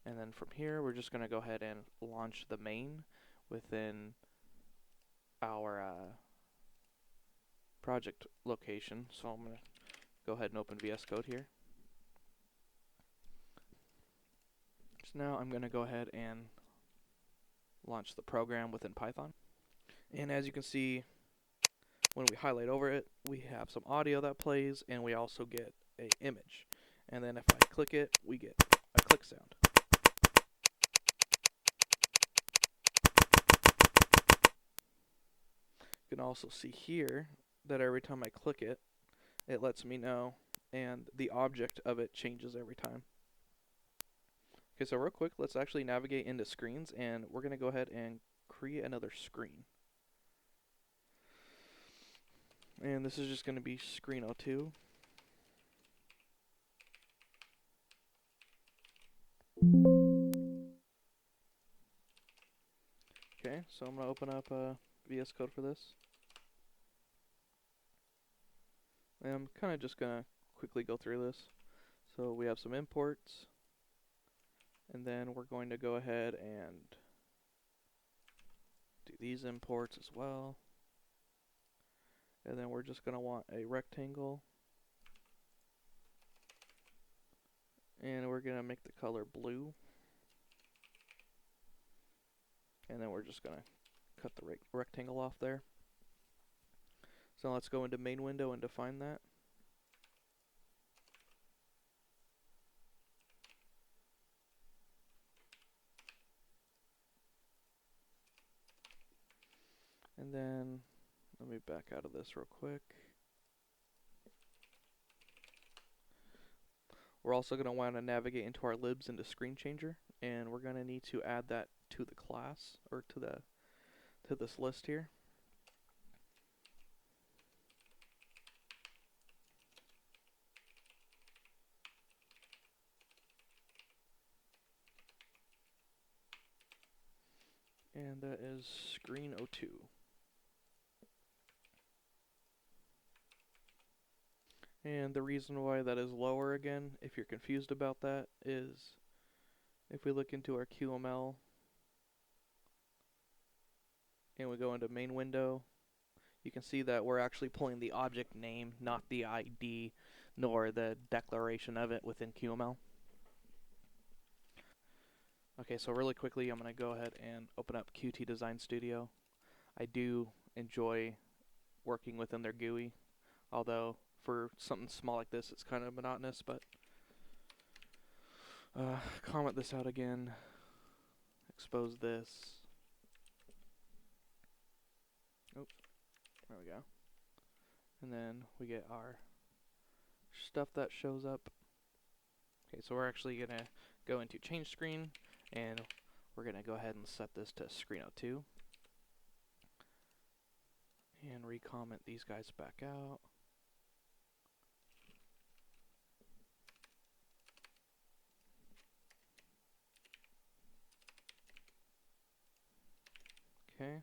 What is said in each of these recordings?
And then from here, we're just going to go ahead and launch the main within our project location. So I'm going to go ahead and open VS Code here. So now I'm going to go ahead and launch the program within Python. And as you can see, when we highlight over it, we have some audio that plays, and we also get an image. And then if I click it, we get a click sound. You can also see here that every time I click it, it lets me know, and the object of it changes every time. Okay, so real quick, let's actually navigate into screens, and we're going to go ahead and create another screen. And this is just going to be screen 02. Okay, so I'm going to open up VS Code for this. And I'm kind of just going to quickly go through this. So we have some imports, and then we're going to go ahead and do these imports as well. And then we're just going to want a rectangle, and we're going to make the color blue. And then we're just going to cut the rectangle off there. So let's go into main window and define that. And then let me back out of this real quick. We're also going to want to navigate into our libs into screen changer, and we're going to need to add that to the class, or to this list here. And that is screen 02. And the reason why that is lower again, if you're confused about that, is if we look into our QML and we go into main window, you can see that we're actually pulling the object name, not the ID, nor the declaration of it within QML. Okay, so really quickly, I'm going to go ahead and open up QtDesign Studio. I do enjoy working within their GUI, although for something small like this, it's kind of monotonous, but comment this out again, expose this. Oops, there we go. And then we get our stuff that shows up. Okay, so we're actually going to go into change screen, and we're going to go ahead and set this to screen 02. And recomment these guys back out. Okay,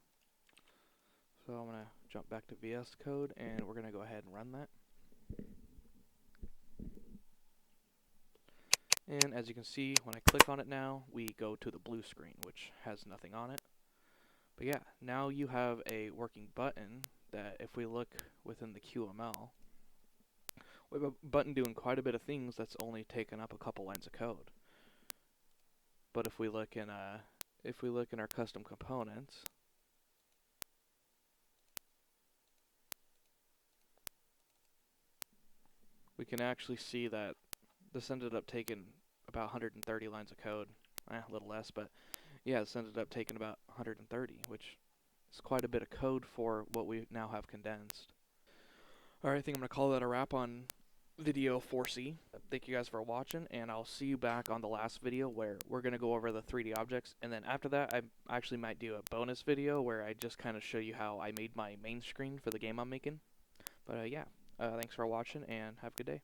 so I'm going to jump back to VS Code, and we're going to go ahead and run that. And as you can see, when I click on it now, we go to the blue screen, which has nothing on it. But yeah, now you have a working button that if we look within the QML, we have a button doing quite a bit of things that's only taken up a couple lines of code. But if we look in our custom components, we can actually see that this ended up taking about 130 lines of code. A little less, but yeah, this ended up taking about 130, which is quite a bit of code for what we now have condensed. Alright, I think I'm going to call that a wrap on video 4C. Thank you guys for watching, and I'll see you back on the last video where we're going to go over the 3D objects, and then after that I actually might do a bonus video where I just kind of show you how I made my main screen for the game I'm making. But yeah, thanks for watching, and have a good day.